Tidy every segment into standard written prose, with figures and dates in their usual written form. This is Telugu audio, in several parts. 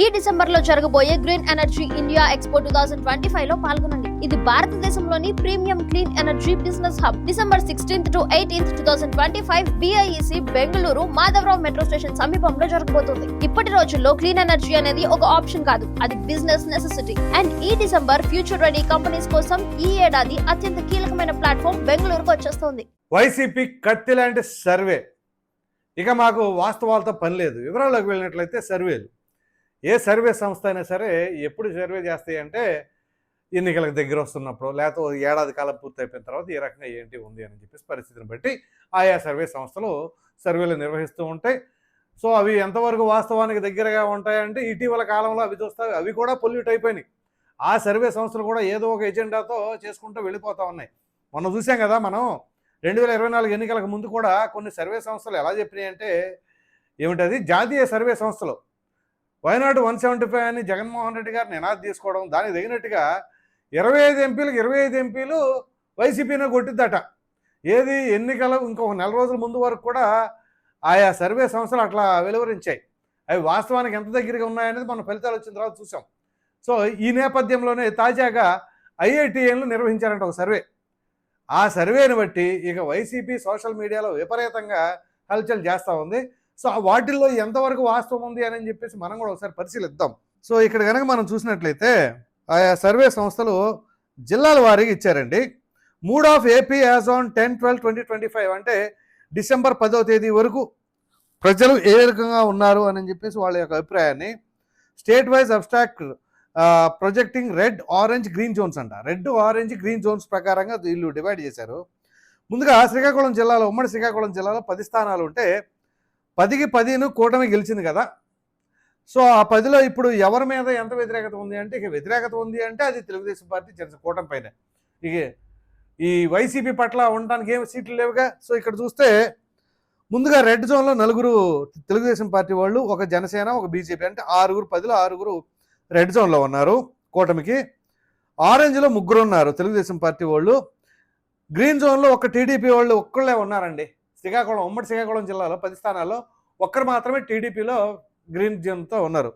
ఈ డిసెంబర్ లో జరగబోయే గ్రీన్ ఎనర్జీ ఇండియా ఎక్స్పో 2025 లో పాల్గొనండి. ఇది భారతదేశంలోని premium clean energy business hub. December 16th to 18th 2025 BIEC Bengaluru Madhavarao metro station సమీపంలో జరగబోతుంది. ఇప్పటి రోజుల్లో క్లీన్ ఎనర్జీ అనేది ఒక ఆప్షన్ కాదు, అది బిజినెస్ నెసెసిటీ. అండ్ ఈ డిసెంబర్ ఫ్యూచర్ రెడీ కంపెనీస్ కోసం ఈ ఏడాది అత్యంత కీలకమైన ప్లాట్ఫామ్ బెంగళూరుకు వచ్చేస్తోంది. వైసీపీ కత్తి లాంటి సర్వే. ఇక మాకు వాస్తవాలతో పని లేదు. వివరాల్లోకి వెళ్ళినట్లయితే సర్వేలు, ఏ సర్వే సంస్థ అయినా సరే ఎప్పుడు సర్వే చేస్తాయి అంటే ఎన్నికలకు దగ్గర వస్తున్నప్పుడు, లేకపోతే ఏడాది కాలం పూర్తయిపోయిన తర్వాత ఈ రకంగా ఏంటి ఉంది అని చెప్పేసి పరిస్థితిని బట్టి ఆయా సర్వే సంస్థలు సర్వేలు నిర్వహిస్తూ ఉంటాయి. సో అవి ఎంతవరకు వాస్తవానికి దగ్గరగా ఉంటాయంటే ఇటీవల కాలంలో అవి చూస్తే అవి కూడా పొల్యూట్ అయిపోయినాయి. ఆ సర్వే సంస్థలు కూడా ఏదో ఒక ఎజెండాతో చేసుకుంటూ వెళ్ళిపోతూ ఉన్నాయి. మొన్న చూసాం కదా మనం 2024 ఎన్నికలకు ముందు కూడా కొన్ని సర్వే సంస్థలు ఎలా చెప్పినాయి అంటే ఏమిటది, జాతీయ సర్వే సంస్థలు వైనాడు 175 అని జగన్మోహన్ రెడ్డి గారు నినాది తీసుకోవడం, దానికి తగినట్టుగా 25 ఎంపీలకు 25 ఎంపీలు వైసీపీనే కొట్టిద్దట. ఏది ఎన్నికలు ఇంకొక నెల రోజుల ముందు వరకు కూడా ఆయా సర్వే సంస్థలు అట్లా వెలువరించాయి. అవి వాస్తవానికి ఎంత దగ్గరగా ఉన్నాయనేది మనం ఫలితాలు వచ్చిన తర్వాత చూసాం. సో ఈ నేపథ్యంలోనే తాజాగా IITNలు నిర్వహించారంట ఒక సర్వే. ఆ సర్వేని బట్టి ఇక వైసీపీ సోషల్ మీడియాలో విపరీతంగా హల్చల్ చేస్తూ ఉంది. సో వాటిల్లో ఎంతవరకు వాస్తవం ఉంది అని చెప్పేసి మనం కూడా ఒకసారి పరిశీలిద్దాం. సో ఇక్కడ కనుక మనం చూసినట్లయితే ఆయా సర్వే సంస్థలు జిల్లాల వారీగా ఇచ్చారండి. Mood of AP as on 10/12/2025 అంటే డిసెంబర్ 10వ తేదీ వరకు ప్రజలు ఏ రకంగా ఉన్నారు అని చెప్పేసి వాళ్ళ యొక్క అభిప్రాయాన్ని state wise abstract projecting red orange green Jones అంట. రెడ్ ఆరెంజ్ గ్రీన్ జోన్స్ ప్రకారంగా వీళ్ళు డివైడ్ చేశారు. ముందుగా శ్రీకాకుళం జిల్లాలో, ఉమ్మడి శ్రీకాకుళం జిల్లాలో 10 స్థానాలు ఉంటే 10కి 10 కూటమి గెలిచింది కదా. సో ఆ 10లో ఇప్పుడు ఎవరి మీద ఎంత వ్యతిరేకత ఉంది అంటే, ఇక వ్యతిరేకత ఉంది అంటే అది తెలుగుదేశం పార్టీ జనసేన కూటమి పైన. ఇక ఈ వైసీపీ పట్ల ఉండడానికి ఏమి సీట్లు లేవుగా. సో ఇక్కడ చూస్తే ముందుగా రెడ్ జోన్లో 4 తెలుగుదేశం పార్టీ వాళ్ళు, ఒక జనసేన, ఒక బీజేపీ, అంటే 10లో 6 రెడ్ జోన్లో ఉన్నారు కూటమికి. ఆరెంజ్లో 3 ఉన్నారు తెలుగుదేశం పార్టీ వాళ్ళు. గ్రీన్ జోన్లో ఒక టీడీపీ వాళ్ళు ఒక్కళ్ళే ఉన్నారండి. శ్రీకాకుళం, ఉమ్మడి శ్రీకాకుళం జిల్లాలో 10 స్థానాల్లో ఒక్కరు మాత్రమే టీడీపీలో గ్రీన్ జోన్తో ఉన్నారు.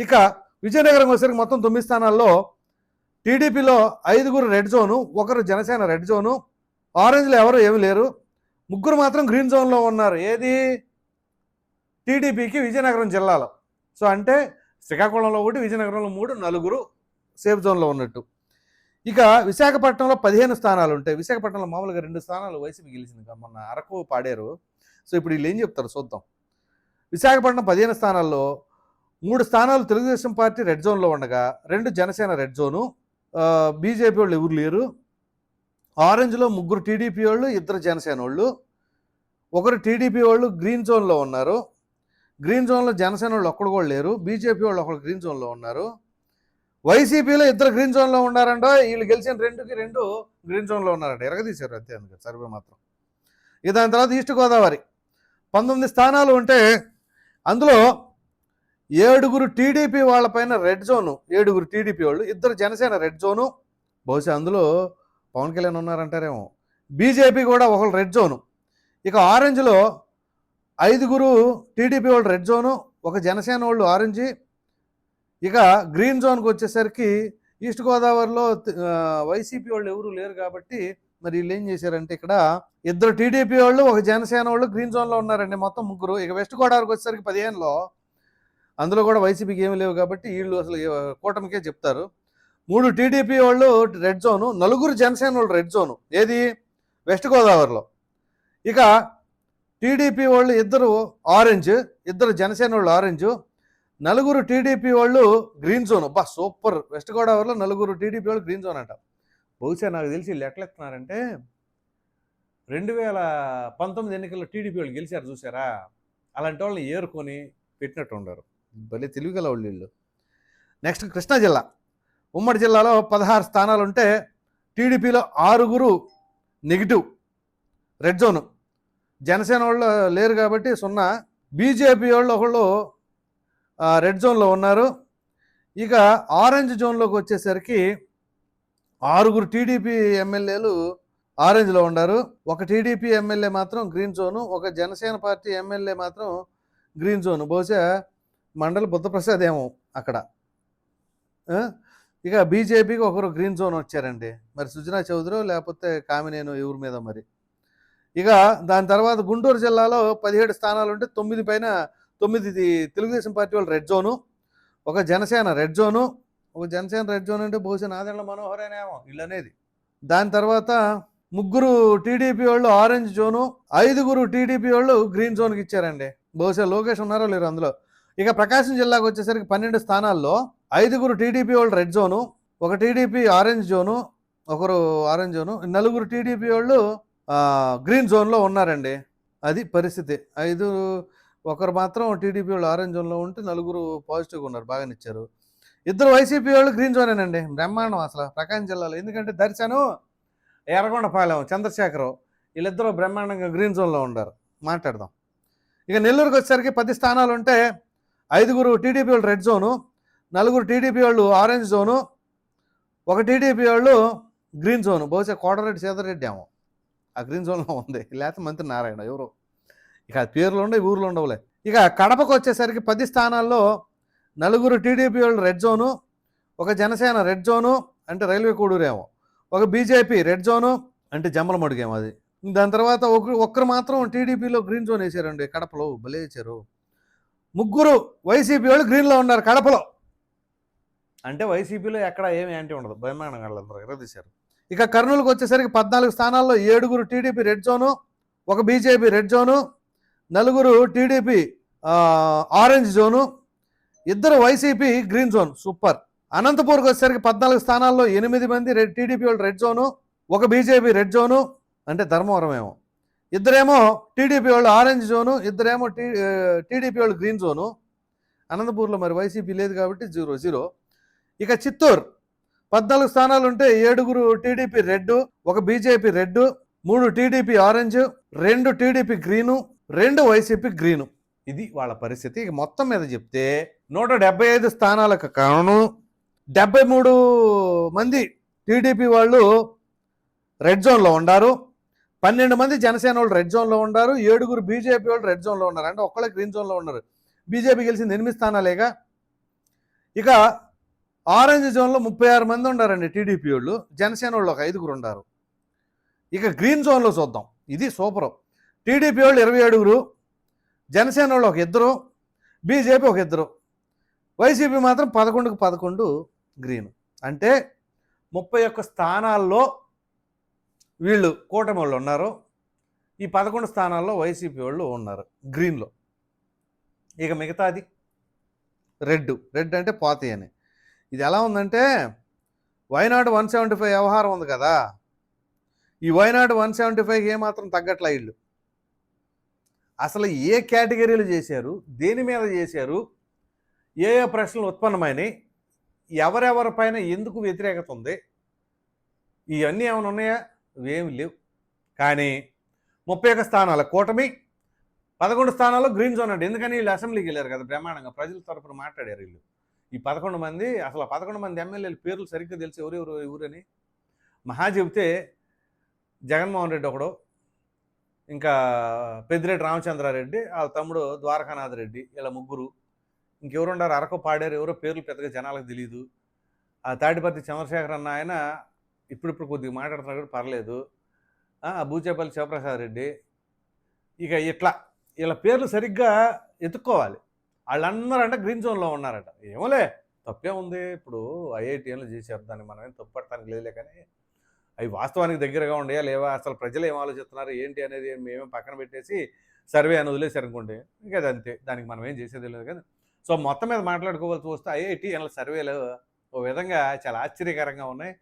ఇక విజయనగరం వచ్చేసరికి మొత్తం 9 స్థానాల్లో టీడీపీలో 5 red zone, 1 Janasena red zone, ఆరెంజ్లో ఎవరు ఏమి లేరు, 3 మాత్రం గ్రీన్ జోన్లో ఉన్నారు. ఏది, టీడీపీకి విజయనగరం జిల్లాలో. సో అంటే శ్రీకాకుళంలో 1, విజయనగరంలో 3, 4 సేఫ్ జోన్లో ఉన్నట్టు. ఇక విశాఖపట్నంలో 15 స్థానాలు ఉంటాయి. విశాఖపట్నంలో మామూలుగా 2 స్థానాలు వైసీపీ గెలిచింది, మొన్న అరకు పాడారు. సో ఇప్పుడు వీళ్ళు ఏం చెప్తారు చూద్దాం. విశాఖపట్నం 15 స్థానాల్లో 3 స్థానాలు తెలుగుదేశం పార్టీ రెడ్ జోన్లో ఉండగా 2 జనసేన రెడ్ జోను, బీజేపీ వాళ్ళు ఎవరు లేరు. ఆరెంజ్లో 3 టీడీపీ వాళ్ళు, 2 జనసేన వాళ్ళు, 1 టీడీపీ వాళ్ళు గ్రీన్ జోన్లో ఉన్నారు. గ్రీన్ జోన్లో జనసేన వాళ్ళు ఒక్కడు కూడా లేరు. బీజేపీ వాళ్ళు ఒకళ్ళు గ్రీన్ జోన్లో ఉన్నారు. వైసీపీలో 2 గ్రీన్ జోన్లో ఉన్నారంటో. వీళ్ళు గెలిచిన 2కి 2 గ్రీన్ జోన్లో ఉన్నారంట. ఎరగదీశారు అంతే, అందుకే సర్వే మాత్రం. ఇక దాని తర్వాత ఈస్ట్ గోదావరి 19 స్థానాలు ఉంటే అందులో 7 టీడీపీ వాళ్ళపైన రెడ్ జోను, 7 టీడీపీ వాళ్ళు, 2 జనసేన రెడ్ జోను. బహుశా అందులో పవన్ కళ్యాణ్ ఉన్నారంటారేమో. బీజేపీ కూడా ఒకళ్ళు రెడ్ జోను. ఇక ఆరెంజ్లో 5 టీడీపీ వాళ్ళు రెడ్ జోను, 1 జనసేన వాళ్ళు ఆరెంజ్. ఇక గ్రీన్ జోన్కి వచ్చేసరికి ఈస్ట్ గోదావరిలో వైసీపీ వాళ్ళు ఎవరు లేరు కాబట్టి మరి వీళ్ళు ఏం చేశారంటే ఇక్కడ 2 టీడీపీ వాళ్ళు, 1 జనసేన వాళ్ళు గ్రీన్ జోన్లో ఉన్నారండి, మొత్తం 3. ఇక వెస్ట్ గోదావరికి వచ్చేసరికి 15లో అందులో కూడా వైసీపీకి ఏమి లేవు కాబట్టి వీళ్ళు అసలు కూటమికే చెప్తారు. 3 టీడీపీ వాళ్ళు రెడ్ జోను, 4 జనసేన వాళ్ళు రెడ్ జోను. ఏది, వెస్ట్ గోదావరిలో. ఇక టీడీపీ వాళ్ళు 2 ఆరెంజ్, 2 జనసేన వాళ్ళు ఆరెంజ్, 4 టీడీపీ వాళ్ళు గ్రీన్ జోన్. బా సూపర్. వెస్ట్ గోదావరిలో 4 టీడీపీ వాళ్ళు గ్రీన్ జోన్ అంట. బహుశా నాకు తెలిసి వీళ్ళు ఎట్లా ఎత్తున్నారంటే 2019 ఎన్నికల్లో టీడీపీ వాళ్ళు గెలిచారు చూసారా, అలాంటి వాళ్ళని ఏరుకొని పెట్టినట్టు ఉండరు. భలే తెలివిగల వాళ్ళు వీళ్ళు. నెక్స్ట్ కృష్ణా జిల్లా, ఉమ్మడి జిల్లాలో 16 స్థానాలు ఉంటే టీడీపీలో 6 నెగిటివ్ రెడ్ జోను, జనసేన వాళ్ళు లేరు కాబట్టి 0, బీజేపీ వాళ్ళు ఒకళ్ళు రెడ్ జోన్లో ఉన్నారు. ఇక ఆరెంజ్ జోన్లోకి వచ్చేసరికి 6 టీడీపీ ఎమ్మెల్యేలు ఆరెంజ్లో ఉన్నారు, 1 టీడీపీ ఎమ్మెల్యే మాత్రం green zone, 1 Janasena party MLA మాత్రం గ్రీన్ జోన్. బహుశా మండలి బుద్ధప్రసాద్ ఏమో అక్కడ. ఆ? ఇక బీజేపీకి ఒకరు గ్రీన్ జోన్ వచ్చారండి. మరి సుజనా చౌదరి లేకపోతే కామినేని ఎవరి మీద మరి. ఇక దాని తర్వాత గుంటూరు జిల్లాలో 17 స్థానాలు ఉంటే 9 పైన 9 తెలుగుదేశం పార్టీ వాళ్ళు రెడ్ జోను, ఒక జనసేన రెడ్ జోను, ఒక జనసేన రెడ్ జోన్ అంటే బహుశా నాదెండ్ల మనోహరేనేమో వీళ్ళు అనేది. దాని తర్వాత 3 టీడీపీ వాళ్ళు ఆరెంజ్ జోను, 5 టీడీపీ వాళ్ళు గ్రీన్ జోన్కి ఇచ్చారండి. బహుశా లోకేష్ ఉన్నారో లేరు అందులో. ఇక ప్రకాశం జిల్లాకు వచ్చేసరికి 12 స్థానాల్లో 5 టీడీపీ వాళ్ళు రెడ్ జోను, ఒక టీడీపీ ఆరెంజ్ జోను, ఒకరు ఆరెంజ్ జోను, 4 టీడీపీ వాళ్ళు గ్రీన్ జోన్లో ఉన్నారండి. అది పరిస్థితి. 5 ఒకరు మాత్రం టీడీపీ వాళ్ళు ఆరెంజ్ జోన్లో ఉంటే 4 పాజిటివ్గా ఉన్నారు, బాగానే ఇచ్చారు. 2 వైసీపీ వాళ్ళు గ్రీన్ జోనేనండి. బ్రహ్మాండం అసలు ప్రకాశం జిల్లాలో. ఎందుకంటే దర్శను, ఎర్రగొండపాలెం చంద్రశేఖరం వీళ్ళిద్దరూ బ్రహ్మాండంగా గ్రీన్ జోన్లో ఉన్నారు. మాట్లాడదాం. ఇక నెల్లూరుకి వచ్చేసరికి 10 స్థానాలు ఉంటే 5 టీడీపీ వాళ్ళు రెడ్ జోను, 4 టీడీపీ వాళ్ళు ఆరెంజ్ జోను, ఒక టీడీపీ వాళ్ళు గ్రీన్ జోను. బహుశా కోటరెడ్డి సీతారెడ్డి ఏమో ఆ గ్రీన్ జోన్లో ఉంది, లేకపోతే మంత్రి నారాయణ ఎవరు. ఇక పేర్లు ఉండవు, ఊర్లు ఉండవులే. ఇక కడపకు వచ్చేసరికి 10 స్థానాల్లో 4 టీడీపీ వాళ్ళు రెడ్ జోను, ఒక జనసేన రెడ్ జోను అంటే రైల్వే కోడూరేమో, ఒక బీజేపీ రెడ్ జోను అంటే జమ్మలమడుగేమో అది. దాని తర్వాత ఒక్కరు మాత్రం టీడీపీలో గ్రీన్ జోన్ వేసారండి కడపలో, భలే వేసారు. 3 వైసీపీ వాళ్ళు గ్రీన్లో ఉన్నారు కడపలో. అంటే వైసీపీలో ఎక్కడ ఏమి యాంటీ ఉండదు, బ్రహ్మాండంగా వాళ్ళందరూ ఎర్రదీశారు. ఇక కర్నూలుకు వచ్చేసరికి 14 స్థానాల్లో 7 టీడీపీ రెడ్ జోను, ఒక BJP red zone, 4 TDP orange zone, 2 YCP green zone. Super. అనంతపూర్కి వచ్చేసరికి 14 స్థానాల్లో 8 మంది టీడీపీ వాళ్ళు రెడ్ జోను, ఒక బీజేపీ రెడ్ జోను అంటే ధర్మవరం ఏమో, 2 టీడీపీ వాళ్ళు ఆరెంజ్ జోను, 2 టీడీపీ వాళ్ళు గ్రీన్ జోను. అనంతపూర్లో మరి వైసీపీ లేదు కాబట్టి 0-0. ఇక చిత్తూరు 14 స్థానాలు ఉంటే 7 టీడీపీ రెడ్, ఒక BJP red, 3 TDP orange, 2 TDP green, 2 YCP green. ఇది వాళ్ళ పరిస్థితి. ఇక మొత్తం మీద చెప్తే 175 స్థానాలకు కాను 73 మంది టీడీపీ వాళ్ళు రెడ్ జోన్లో ఉన్నారు, 12 మంది జనసేన వాళ్ళు రెడ్ జోన్లో ఉన్నారు, 7 బీజేపీ వాళ్ళు రెడ్ జోన్లో ఉన్నారు. అంటే ఒక్కళ్ళే గ్రీన్ జోన్లో ఉన్నారు. బీజేపీ గెలిచింది 8 స్థానాలేగా. ఇక ఆరెంజ్ జోన్లో 36 మంది ఉన్నారండి టీడీపీ వాళ్ళు, జనసేన వాళ్ళు ఒక 5 ఉన్నారు. ఇక గ్రీన్ జోన్లో చూద్దాం, ఇది సూపర్. టీడీపీ వాళ్ళు 27, జనసేన వాళ్ళు ఒక 2, బీజేపీ ఒక 2, వైసీపీ మాత్రం 11కు 11 గ్రీన్. అంటే 31 స్థానాల్లో వీళ్ళు కూటమి వాళ్ళు ఉన్నారు, ఈ 11 స్థానాల్లో వైసీపీ వాళ్ళు ఉన్నారు గ్రీన్లో. ఇక మిగతాది రెడ్ అంటే పోతాయి అని. ఇది ఎలా ఉందంటే వైనాడు 175 వ్యవహారం ఉంది కదా, ఈ వైనాడు 175కి ఏమాత్రం తగ్గట్లా వీళ్ళు. అసలు ఏ కేటగిరీలు చేశారు, దేని మీద చేశారు, ఏ ప్రశ్నలు ఉత్పన్నమైనవి, ఎవరెవరిపైన ఎందుకు వ్యతిరేకత ఉంది, ఇవన్నీ ఏమైనా ఉన్నాయా? ఇవేమి లేవు. కానీ 31 స్థానాల కూటమి, 11 స్థానాల్లో గ్రీన్ జోన్ అంటే. ఎందుకని వీళ్ళు అసెంబ్లీకి వెళ్ళారు కదా, బ్రహ్మాండంగా ప్రజల తరఫున మాట్లాడారు వీళ్ళు. ఈ 11 మంది, అసలు 11 మంది ఎమ్మెల్యేల పేర్లు సరిగ్గా తెలిసి ఎవరెవరని మహా చెబితే జగన్మోహన్ రెడ్డి ఒకడు, ఇంకా పెద్దిరెడ్డి రామచంద్రారెడ్డి, వాళ్ళ తమ్ముడు ద్వారకానాథ్ రెడ్డి, ఇలా 3. ఇంకెవరుండారు, అరకు పాడారు, ఎవరో పేర్లు పెద్దగా జనాలకు తెలియదు. ఆ తాడిపత్రి చంద్రశేఖర్ అన్న ఆయన ఇప్పుడు కొద్దిగా మాట్లాడుతున్నా కూడా పర్లేదు. బూచేపల్లి శివప్రసాద్ రెడ్డి, ఇక ఇట్లా వీళ్ళ పేర్లు సరిగ్గా ఎత్తుక్కోవాలి. వాళ్ళందరూ అంటే గ్రీన్ జోన్లో ఉన్నారట. ఏమోలే, తప్పే ఉంది. ఇప్పుడు ఐఐటీఎంలో చేశారు, దాన్ని మనం ఏం తప్పుపడటానికి లేదులే. కానీ అవి వాస్తవానికి దగ్గరగా ఉండయా లేవా, అసలు ప్రజలు ఏం ఆలోచిస్తున్నారు ఏంటి అనేది మేమే పక్కన పెట్టేసి సర్వే అని వదిలేశారు అనుకోండి, ఇంకా అది అంతే, దానికి మనం ఏం చేసేది లేదు. కానీ సో మొత్తం మీద మాట్లాడుకోవాల్సి వస్తే ఐఐటీఎంల సర్వేలు ఓ విధంగా చాలా ఆశ్చర్యకరంగా ఉన్నాయి.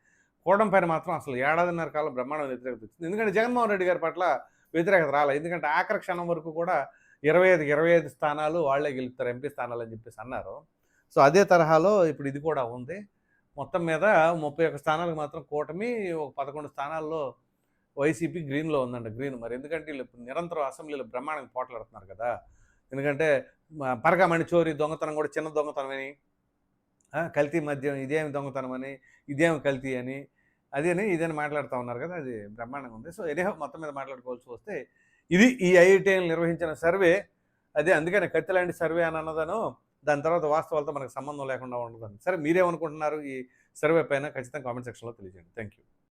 కూటమి పైన మాత్రం అసలు 1.5 కాలం బ్రహ్మాండం వ్యతిరేకత వచ్చింది. ఎందుకంటే జగన్మోహన్ రెడ్డి గారి పట్ల వ్యతిరేకత రాలేదు. ఎందుకంటే ఆఖరి క్షణం వరకు కూడా 25 స్థానాలు వాళ్ళే గెలుపుతారు, ఎంపీ స్థానాలు అని చెప్పేసి అన్నారు. సో అదే తరహాలో ఇప్పుడు ఇది కూడా ఉంది. మొత్తం మీద 31 స్థానాలకు మాత్రం కూటమి, ఒక 11 స్థానాల్లో వైసీపీ గ్రీన్లో ఉందండి. గ్రీన్ మరి ఎందుకంటే వీళ్ళు నిరంతరం అసెంబ్లీలో బ్రహ్మాండంగా పోట్లాడుతున్నారు కదా. ఎందుకంటే పరకామణి చోరీ దొంగతనం కూడా చిన్న దొంగతనం అని, కల్తీ మద్యం ఇదేమి దొంగతనం అని, ఇదేమి కల్తీ అని, అదేని ఇదని మాట్లాడుతూ ఉన్నారు కదా. అది బ్రహ్మాండంగా ఉంది. సో ఎదే మొత్తం మీద మాట్లాడుకోవాల్సి వస్తే ఇది ఈ ఐఐటీఎల్ నిర్వహించిన సర్వే. అదే అందుకని కత్తి లాంటి సర్వే అని అన్నదాను దాని తర్వాత వాస్తవాలతో మనకు సంబంధం లేకుండా ఉండదని. సరే మీరేమనుకుంటున్నారు ఈ సర్వే పైన ఖచ్చితంగా కామెంట్ సెక్షన్లో తెలియజేయండి. Thank you.